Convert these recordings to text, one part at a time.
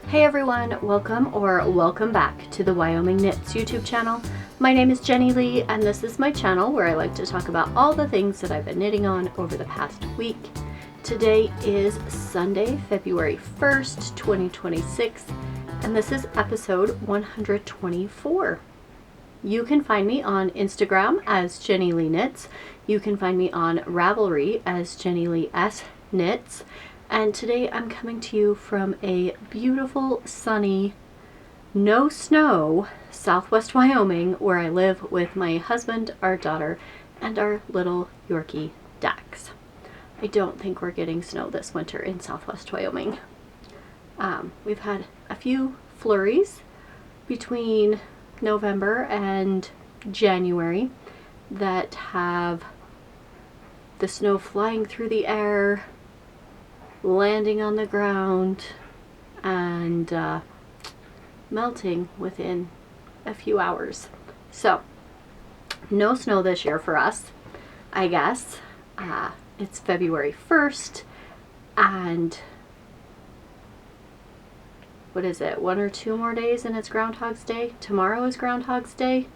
Hey everyone, welcome back to the Wyoming Knits YouTube channel. My name is Jenny Lee and this is my channel where I like to talk about all the things that I've been knitting on over the past week. Today is Sunday, February 1st, 2026, and this is episode 124. You can find me on Instagram as Jenny Lee Knits. You can find me on Ravelry as Jenny Lee S Knits. And today I'm coming to you from a beautiful, sunny, no snow, southwest Wyoming, where I live with my husband, our daughter, and our little Yorkie, Dax. I don't think we're getting snow this winter in southwest Wyoming. We've had a few flurries between November and January that have the snow flying through the air, landing on the ground, and melting within a few hours. So no snow this year for us, I guess. It's February 1st and what is it, 1 or 2 more days and it's Groundhog's Day. Tomorrow is Groundhog's Day.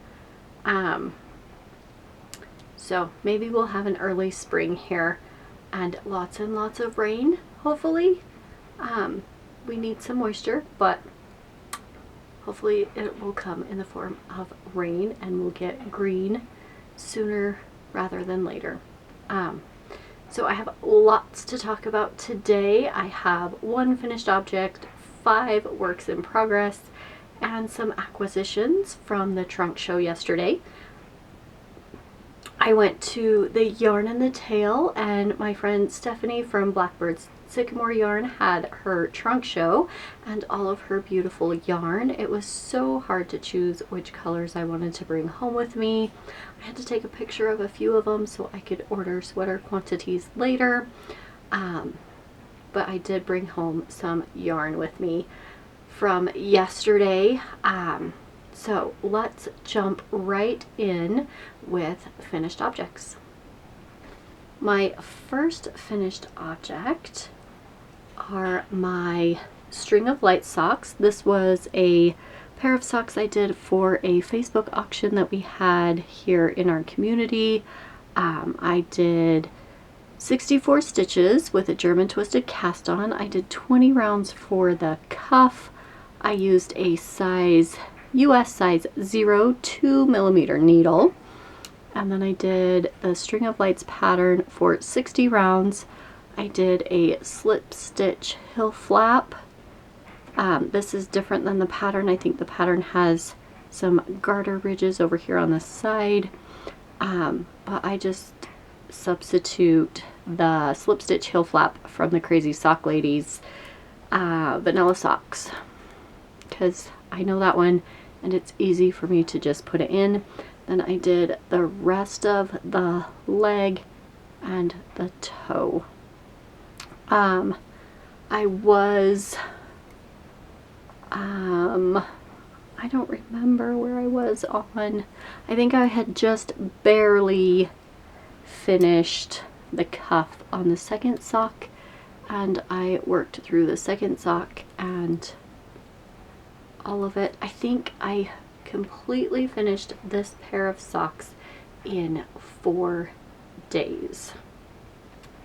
So maybe we'll have an early spring here and lots of rain, hopefully. We need some moisture, but hopefully it will come in the form of rain and we'll get green sooner rather than later. So I have lots to talk about today. I have 1 finished object, 5 works in progress, and some acquisitions from the trunk show yesterday. I went to the Yarn and the Tail, and my friend Stephanie from Blackbird's Sycamore Yarn had her trunk show and all of her beautiful yarn. It was so hard to choose which colors I wanted to bring home with me. I had to take a picture of a few of them so I could order sweater quantities later. But I did bring home some yarn with me from yesterday. So let's jump right in with finished objects. My first finished object are my string of light socks. This was a pair of socks I did for a Facebook auction that we had here in our community. I did 64 stitches with a German twisted cast on. I did 20 rounds for the cuff. I used a US size 0 2mm needle, and then I did the string of lights pattern for 60 rounds. I did a slip stitch hill flap. This is different than the pattern. I think the pattern has some garter ridges over here on the side, but I just substitute the slip stitch hill flap from the Crazy Sock Ladies vanilla socks, because I know that one and it's easy for me to just put it in. Then I did the rest of the leg and the toe. I don't remember where I was on. I think I had just barely finished the cuff on the second sock, and I worked through the second sock and all of it. I think I completely finished this pair of socks in 4 days.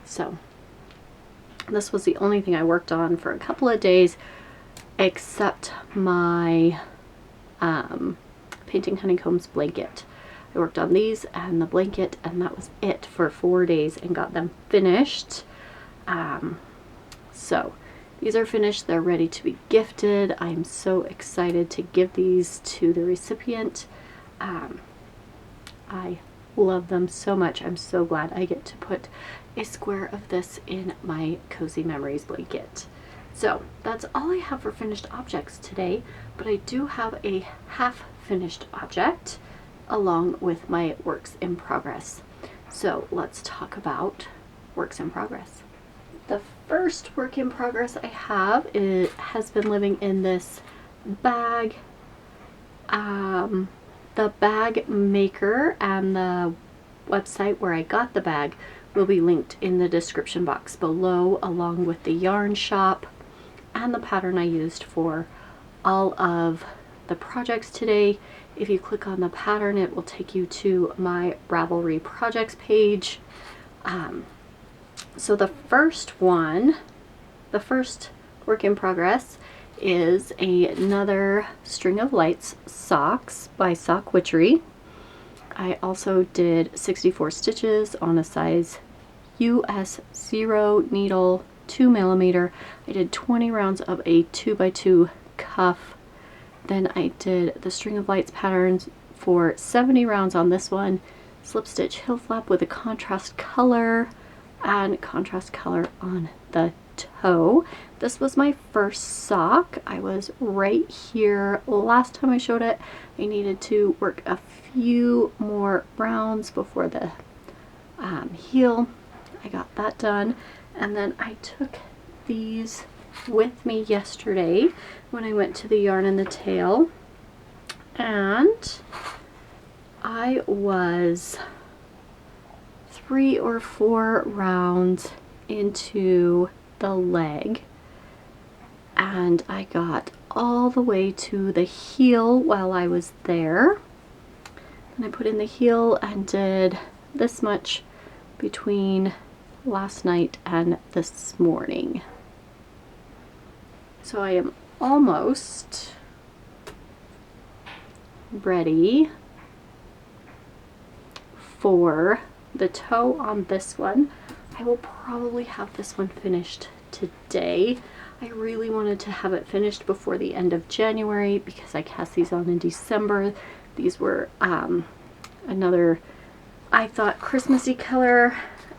So this was the only thing I worked on for a couple of days, except my painting honeycombs blanket. I worked on these and the blanket, and that was it for 4 days and got them finished. So these are finished. They're ready to be gifted. I'm so excited to give these to the recipient. I love them so much. I'm so glad I get to put a square of this in my Cozy Memories blanket. So that's all I have for finished objects today, but I do have a half finished object along with my works in progress. So let's talk about works in progress. The first work in progress I have has been living in this bag. The bag maker and the website where I got the bag will be linked in the description box below, along with the yarn shop. and the pattern I used for all of the projects today. If you click on the pattern, it will take you to my Ravelry projects page. So the first one, the first work in progress, is another String of Lights socks by Sock Witchery. I also did 64 stitches on a size US 0 needle, 2mm. I did 20 rounds of a 2x2 cuff. Then I did the String of Lights patterns for 70 rounds on this one, slip stitch heel flap with a contrast color and contrast color on the toe. This was my first sock. I was right here last time I showed it. I needed to work a few more rounds before the heel. I got that done, and then I took these with me yesterday when I went to the yarn and the tail, and I was 3 or 4 rounds into the leg, and I got all the way to the heel while I was there. And I put in the heel and did this much between last night and this morning. So I am almost ready for the toe on this one. I will probably have this one finished today. I really wanted to have it finished before the end of January because I cast these on in December. These were another, I thought, Christmassy color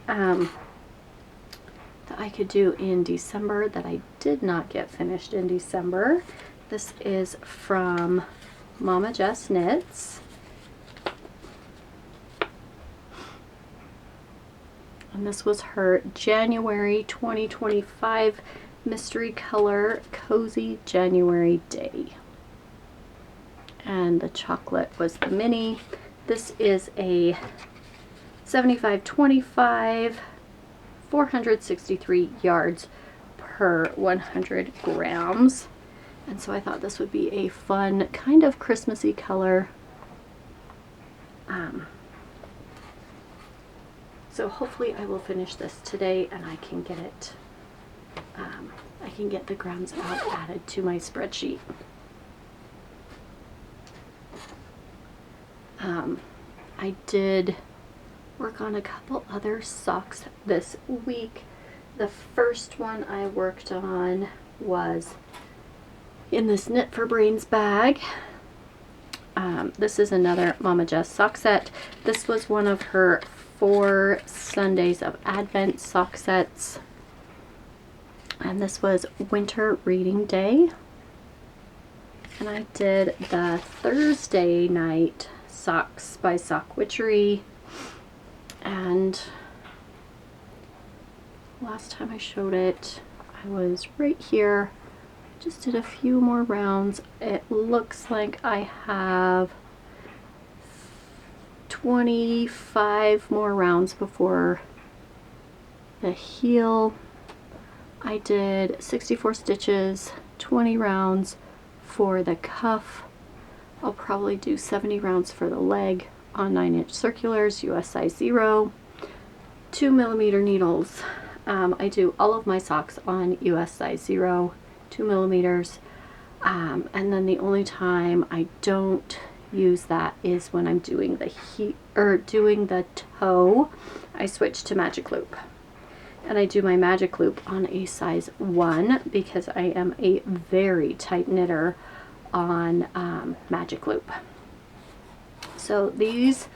that I could do in December that I did not get finished in December. This is from Momma Jess Knits. And this was her January 2025 mystery color Cozy January Day. And the chocolate was the mini. This is a 75-25, 463 yards per 100 grams. And so I thought this would be a fun kind of Christmassy color. So hopefully I will finish this today and I can get it, I can get the grounds out added to my spreadsheet. I did work on a couple other socks this week. The first one I worked on was in this Knit for Brains bag. This is another Momma Jess sock set. This was one of her 4 Sundays of Advent sock sets. And this was Winter Reading Day. And I did the Thursday night socks by Sock Witchery. And last time I showed it, I was right here. Just did a few more rounds. It looks like I have 25 more rounds before the heel. I did 64 stitches, 20 rounds for the cuff. I'll probably do 70 rounds for the leg on 9-inch circulars, US size 0, 2mm needles. I do all of my socks on US size 0, 2mm, and then the only time I don't use that is when I'm doing the toe. I switch to magic loop, and I do my magic loop on a size 1 because I am a very tight knitter on magic loop. So these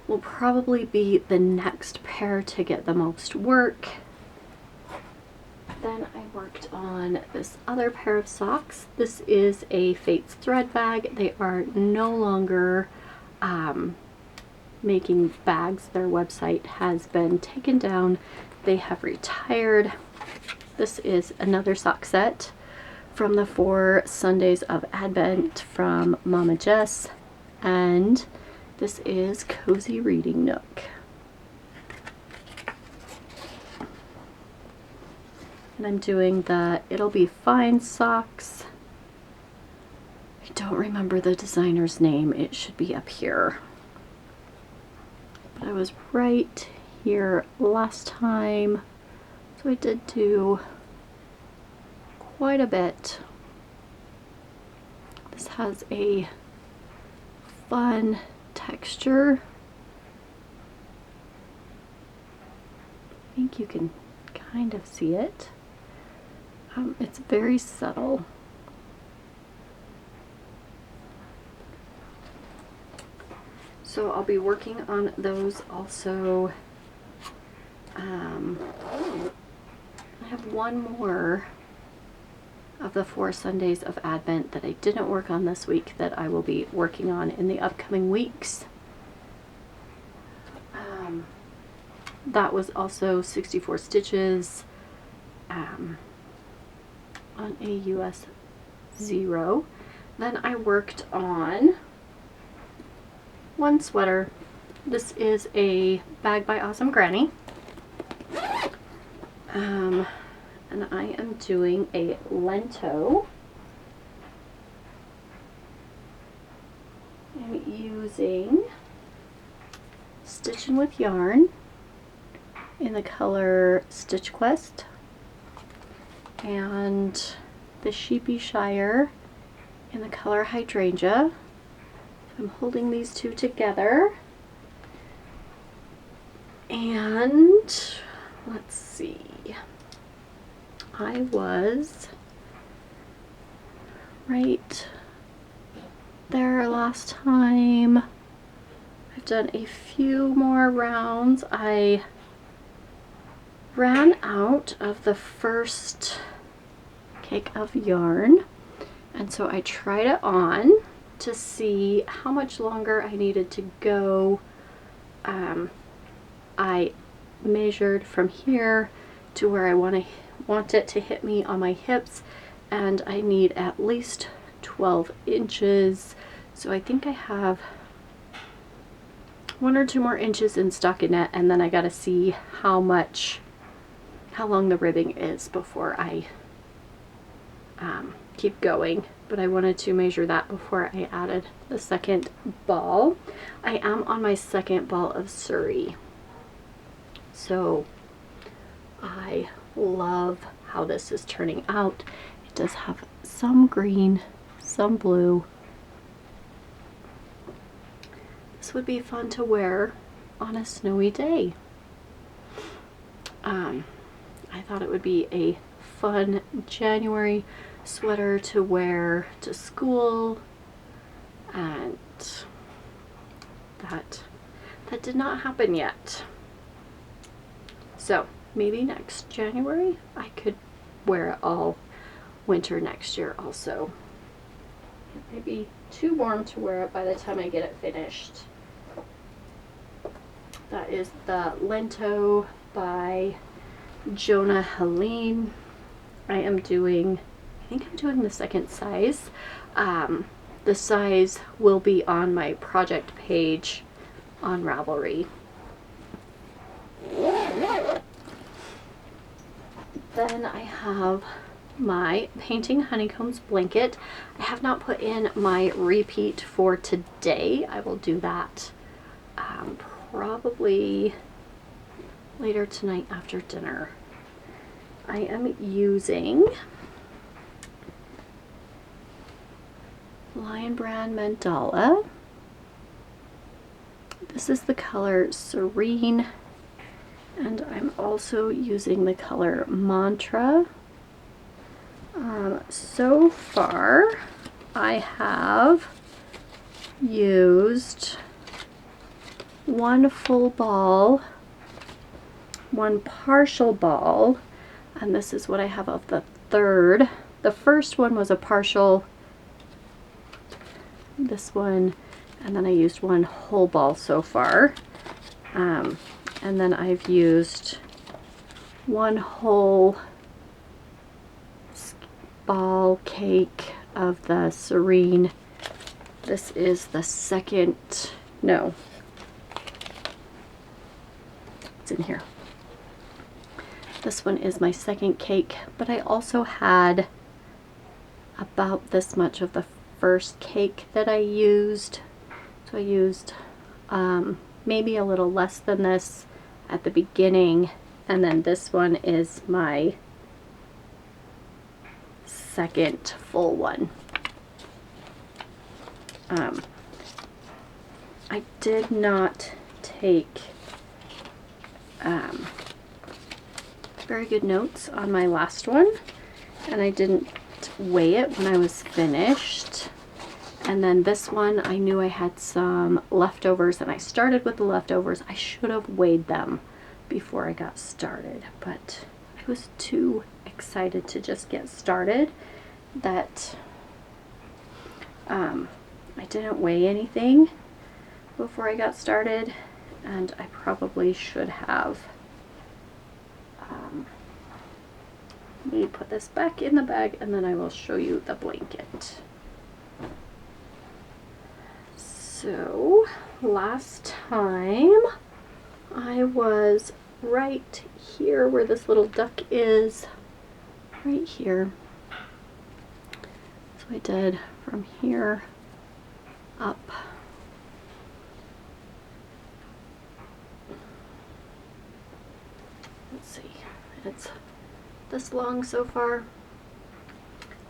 will probably be the next pair to get the most work. Then I worked on this other pair of socks. This is a Fates thread bag. They are no longer making bags. Their website has been taken down. They have retired. This is another sock set from the 4 Sundays of Advent from Momma Jess, and this is Cozy Reading Nook. And I'm doing the It'll Be Fine socks. I don't remember the designer's name. It should be up here. But I was right here last time. So I did do quite a bit. This has a fun texture. I think you can kind of see it. It's very subtle. So I'll be working on those also. I have one more of the 4 Sundays of Advent that I didn't work on this week that I will be working on in the upcoming weeks. That was also 64 stitches on a US 0. Then I worked on one sweater. This is a bag by Awesome Granny. And I am doing a Lento. I'm using Stitchin with yarn in the color Stitch Quest and the Sheepy Shire in the color Hydrangea. I'm holding these two together, and let's see, I was right there last time. I've done a few more rounds. I ran out of the first cake of yarn, and so I tried it on to see how much longer I needed to go. I measured from here to where I want it to hit me on my hips, and I need at least 12 inches. So I think I have 1 or 2 more inches in stockinette, and then I gotta see how long the ribbing is before I keep going. But I wanted to measure that before I added the second ball. I am on my second ball of Serene. So I love how this is turning out. It does have some green, some blue. This would be fun to wear on a snowy day. I thought it would be a fun January sweater to wear to school, and that did not happen yet. So maybe next January I could wear it all winter next year also. It may be too warm to wear it by the time I get it finished. That is the Lento by Jonna Helin. I think I'm doing the second size. The size will be on my project page on Ravelry. Then I have my Painting Honeycombs blanket. I have not put in my repeat for today. I will do that probably later tonight after dinner. I am using Lion Brand Mandala. This is the color Serene, and I'm also using the color Mantra. So far I have used 1 full ball, 1 partial ball, and this is what I have of the third. The first one was a partial, this one, and then I used 1 whole ball so far. And then I've used 1 whole ball cake of the Serene. This is the second, no, it's in here. This one is my second cake, but I also had about this much of the first cake that I used. So I used maybe a little less than this at the beginning, and then this one is my second full one. I did not take very good notes on my last one, and I didn't weigh it when I was finished. And then this one, I knew I had some leftovers, and I started with the leftovers. I should have weighed them before I got started, but I was too excited to just get started that I didn't weigh anything before I got started, and I probably should have. Let me put this back in the bag, and then I will show you the blanket. So last time I was right here where this little duck is, right here. So I did from here up. Let's see, it's this long so far.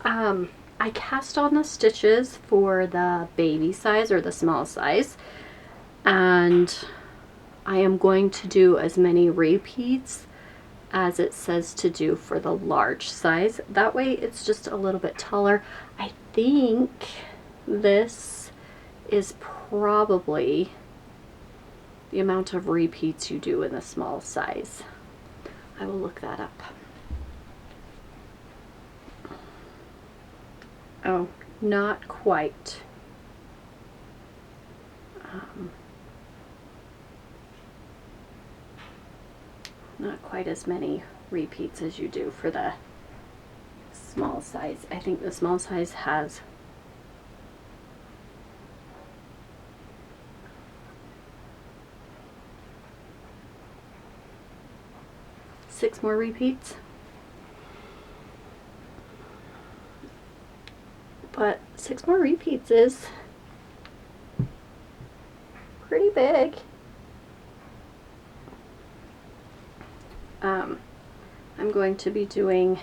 I cast on the stitches for the baby size or the small size, and I am going to do as many repeats as it says to do for the large size. That way it's just a little bit taller. I think this is probably the amount of repeats you do in the small size. I will look that up. Oh, not quite. Not quite as many repeats as you do for the small size. I think the small size has 6 more repeats. But 6 more repeats is pretty big. I'm going to be doing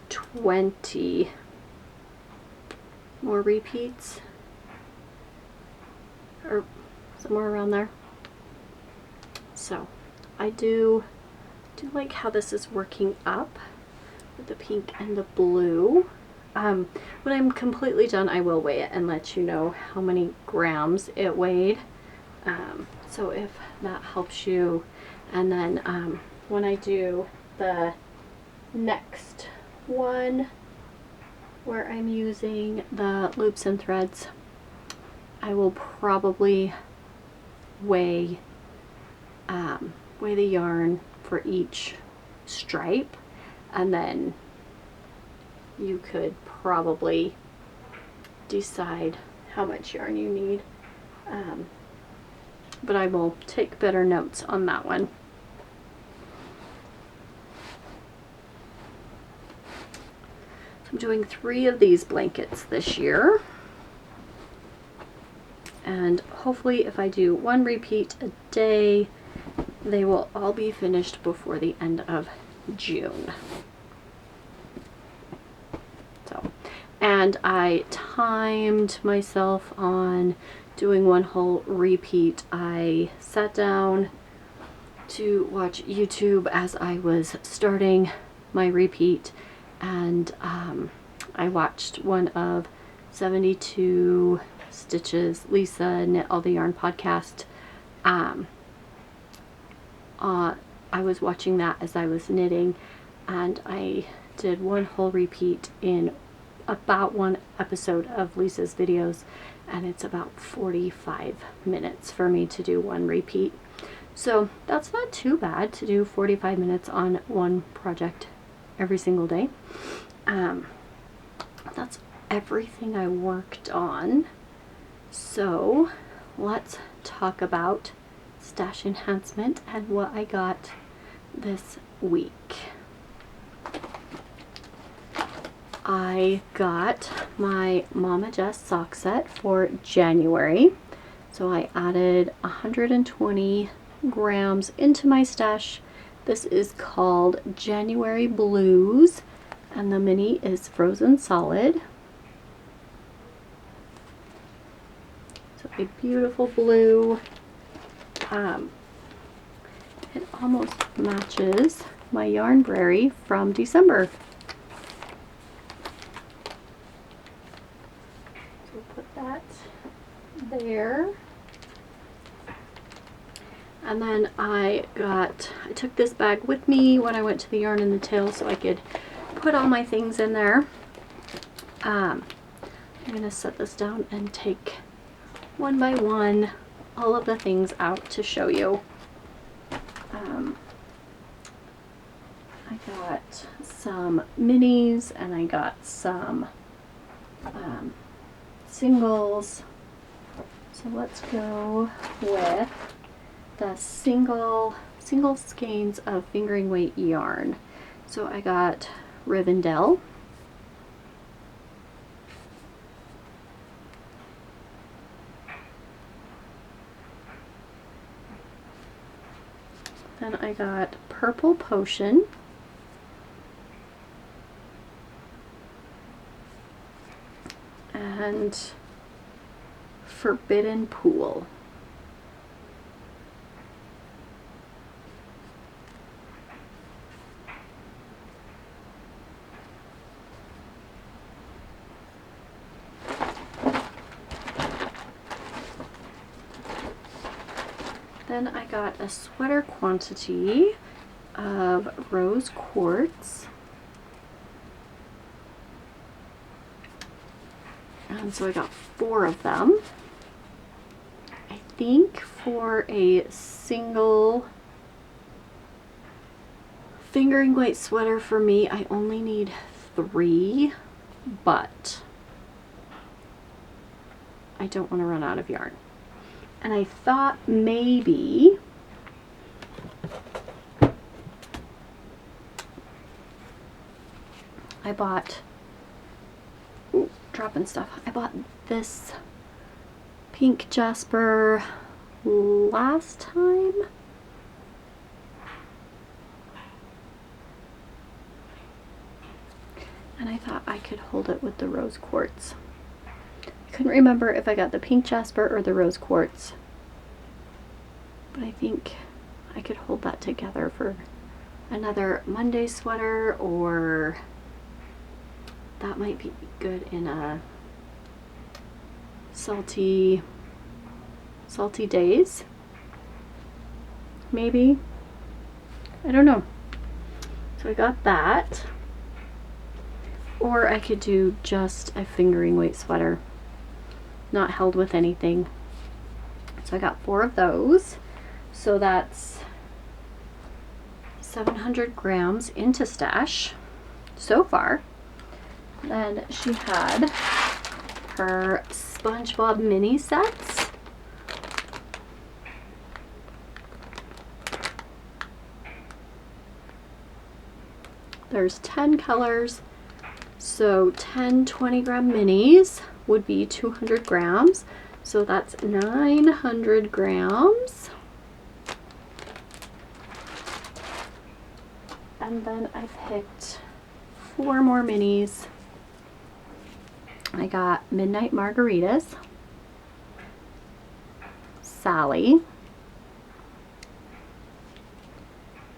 20 more repeats, or somewhere around there. So I do like how this is working up with the pink and the blue. When I'm completely done, I will weigh it and let you know how many grams it weighed. So if that helps you. And then when I do the next one where I'm using the loops and threads, I will probably weigh the yarn for each stripe, and then you could probably decide how much yarn you need. But I will take better notes on that one. So I'm doing 3 of these blankets this year. And hopefully if I do 1 repeat a day, they will all be finished before the end of June. So, and I timed myself on doing 1 whole repeat. I sat down to watch YouTube as I was starting my repeat, and I watched one of 72 Stitches, Lisa Knit All the Yarn podcast. I was watching that as I was knitting, and I did 1 whole repeat in about 1 episode of Lisa's videos, and it's about 45 minutes for me to do 1 repeat. So that's not too bad to do 45 minutes on 1 project every single day. That's everything I worked on. So let's talk about stash enhancement and what I got this week. I got my Momma Jess sock set for January. So I added 120 grams into my stash. This is called January Blues, and the mini is frozen solid. So a beautiful blue. It almost matches my Yarnberry from December. So put that there. And then I took this bag with me when I went to the Yarn in the Tail so I could put all my things in there. I'm gonna set this down and take one by one all of the things out to show you. I got some minis and I got some singles. So let's go with the single skeins of fingering weight yarn. So I got Rivendell, then I got Purple Potion, and Forbidden Pool. Then I got a sweater quantity of rose quartz. And so I got 4 of them. I think for a single fingering weight sweater for me, I only need 3, but I don't want to run out of yarn. And I thought maybe I bought, dropping stuff. I bought this pink jasper last time. And I thought I could hold it with the rose quartz. Couldn't remember if I got the pink jasper or the rose quartz, but I think I could hold that together for another Monday sweater, or that might be good in a salty days, maybe. I don't know. So I got that, or I could do just a fingering weight sweater, not held with anything. So I got 4 of those. So that's 700 grams into stash so far. Then she had her SpongeBob mini sets. There's 10 colors. So 10 20-gram minis would be 200 grams. So that's 900 grams. And then I picked 4 more minis. I got Midnight Margaritas, Sally,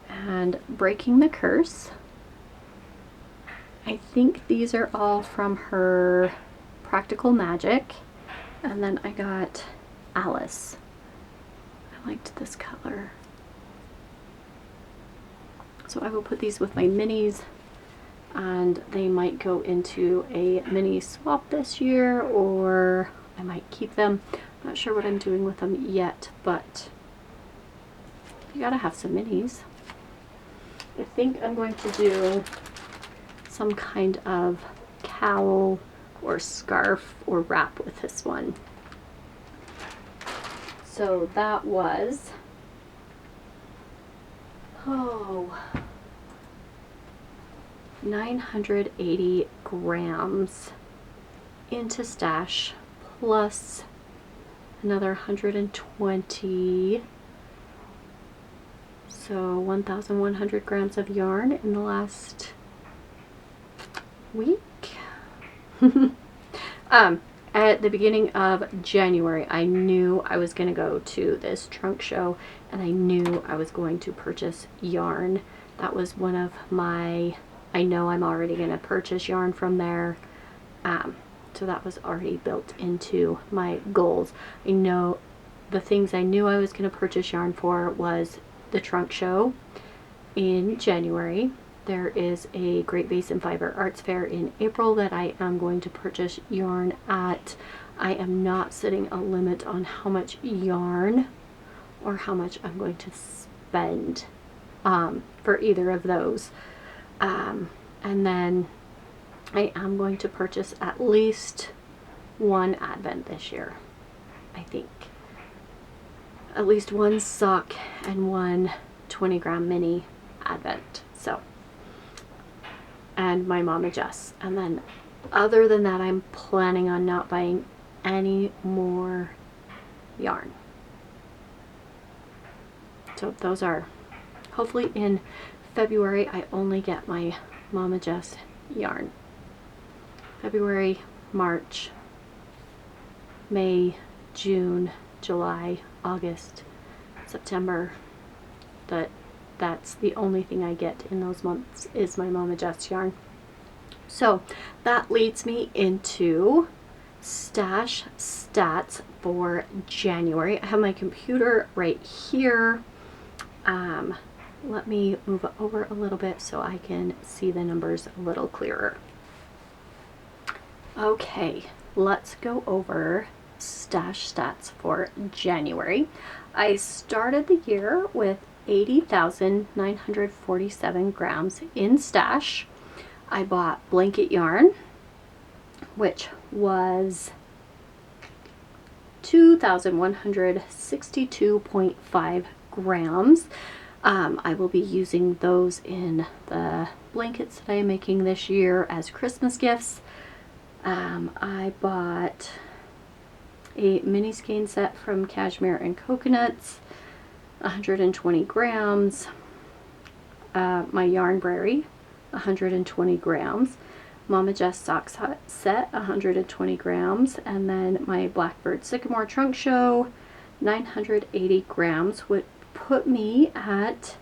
and Breaking the Curse. I think these are all from her Practical Magic. And then I got Alice. I liked this color. So I will put these with my minis, and they might go into a mini swap this year, or I might keep them. I'm not sure what I'm doing with them yet, but you gotta have some minis. I think I'm going to do some kind of cowl or scarf or wrap with this one. So that was, 980 grams into stash, plus another 120, so 1,100 grams of yarn in the last week. At the beginning of January, I knew I was going to go to this trunk show, and I knew I was going to purchase yarn. That was one of my, I know I'm already going to purchase yarn from there. So that was already built into my goals. I know the things I knew I was going to purchase yarn for was the trunk show in January. There is a Great Basin Fiber Arts Fair in April that I am going to purchase yarn at. I am not setting a limit on how much yarn or how much I'm going to spend for either of those. And then I am going to purchase at least one Advent this year, I think. At least one sock and one 20-gram mini Advent. So, and my Momma Jess. And then other than that, I'm planning on not buying any more yarn. So those are, hopefully in February, I only get my Momma Jess yarn. February, March, May, June, July, August, September. That's the only thing I get in those months is my Momma Jess yarn. So that leads me into stash stats for January. I have my computer right here. Let me move it over a little bit so I can see the numbers a little clearer. Okay, let's go over stash stats for January. I started the year with 80,947 grams in stash. I bought blanket yarn, which was 2,162.5 grams. I will be using those in the blankets that I am making this year as Christmas gifts. I bought a mini skein set from Cashmere and Coconuts, 120 grams. My Yarn Brary, 120 grams. Momma Jess sock set, 120 grams. And then my Blackbird Sycamore Trunk Show, 980 grams, would put me at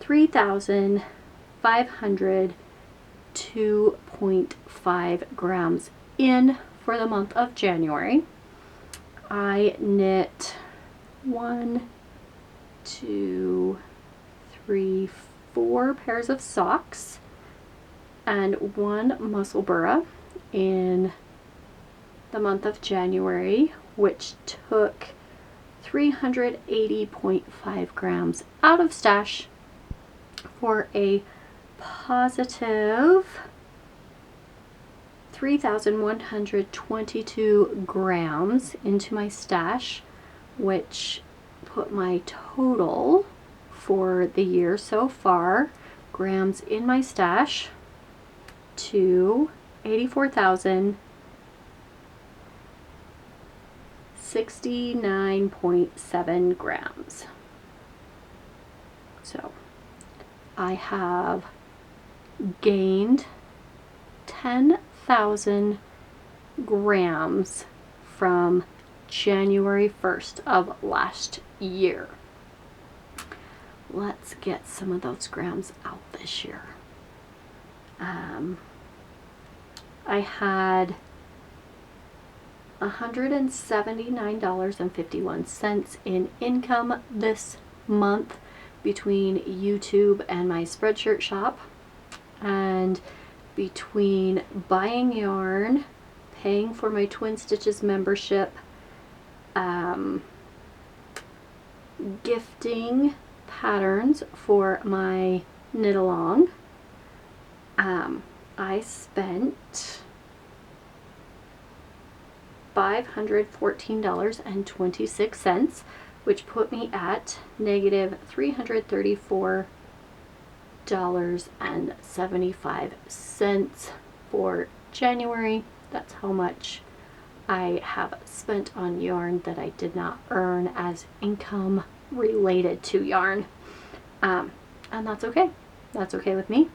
3,502.5 grams in for the month of January. I knit 1, 2, 3, 4 pairs of socks and 1 muscle burra in the month of January, which took 380.5 grams out of stash for a positive 3,122 grams into my stash, which put my total for the year so far, grams in my stash, to 84,069.7 grams. So I have gained 10,000 grams from January 1st of last year. Let's get some of those grams out this year. I had $179.51 in income this month between YouTube and my Spreadshirt shop, and between buying yarn, paying for my Twin Stitches membership, gifting patterns for my knit along, I spent $514.26, which put me at negative 334 $8.75 for January. That's how much I have spent on yarn that I did not earn as income related to yarn. And that's okay. That's okay with me.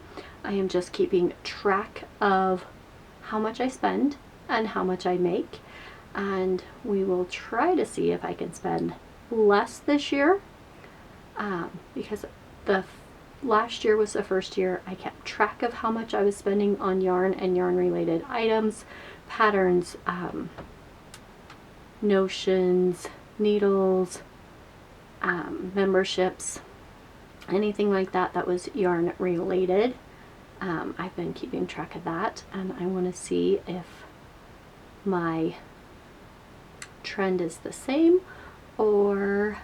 I am just keeping track of how much I spend and how much I make. And we will try to see if I can spend less this year, because the last year was the first year I kept track of how much I was spending on yarn and yarn related items, patterns, notions, needles, memberships, anything like that that was yarn related. I've been keeping track of that, and I want to see if my trend is the same, or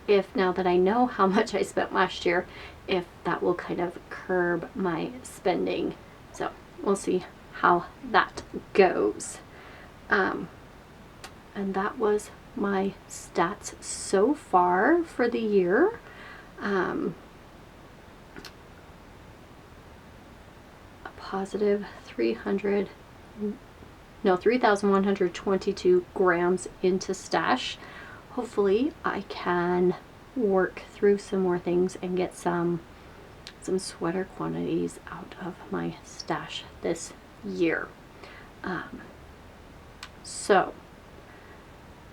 if, now that I know how much I spent last year, if that will kind of curb my spending. So we'll see how that goes. And that was my stats so far for the year. A positive 3,122 grams into stash. Hopefully I can work through some more things and get some sweater quantities out of my stash this year. So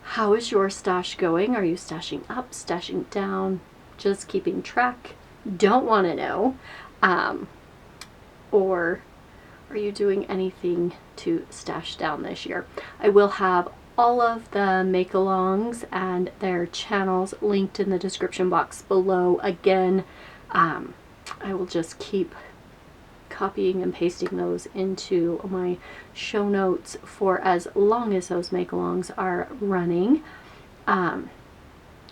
how is your stash going? Are you stashing up, stashing down, just keeping track? Don't want to know. Or are you doing anything to stash down this year? I will have all of the make-alongs and their channels linked in the description box below. Again, I will just keep copying and pasting those into my show notes for as long as those make-alongs are running.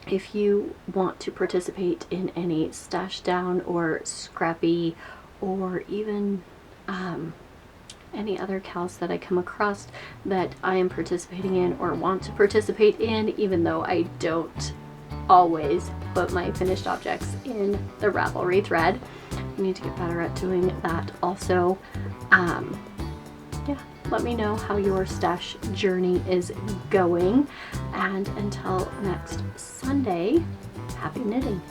If you want to participate in any stash down or scrappy, or even any other cows that I come across that I am participating in or want to participate in, even though I don't always put my finished objects in the Ravelry thread. I need to get better at doing that also. Yeah, let me know how your stash journey is going, and until next Sunday, happy knitting.